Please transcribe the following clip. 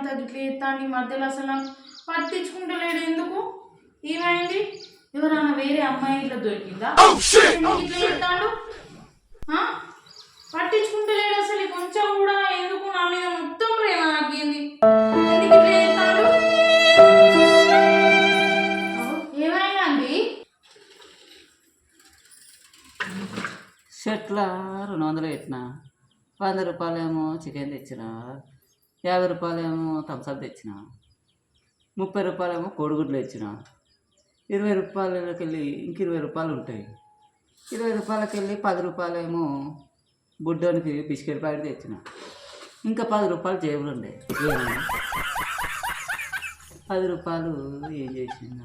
అంతా ఇట్లా ఎత్తాండి మధ్యలో అసలు పట్టించుకుంటలేడు ఎందుకు? ఏమైంది? ఎవరన్నా వేరే అమ్మాయి ఇట్లా దొరికిందా? ఇట్లా ఎత్తాడు పట్టించుకుంటలేడు అసలు కొంచెం కూడా. ఎందుకు? నా మీద మొత్తం ప్రేమ నాకేంది? ఎందుకు ఇట్లా ఎత్తాడు? ఏమైందండి? షర్ట్ల 200 పెట్టిన, 100 రూపాయలేమో చికెన్ తెచ్చిన, 50 రూపాయలేమో థమ్స్అప్ తెచ్చిన, 30 రూపాయలేమో కోడిగుడ్లు తెచ్చిన, 20 రూపాయలకి వెళ్ళి ఇంక 20 రూపాయలు ఉంటాయి. 20 రూపాయలకి వెళ్ళి 10 రూపాయలేమో బుడ్డోనికి బిస్కెట్ ప్యాకెట్ తెచ్చిన, ఇంకా 10 రూపాయలు జేబులు ఉండే. 10 రూపాయలు ఏం చేసిన?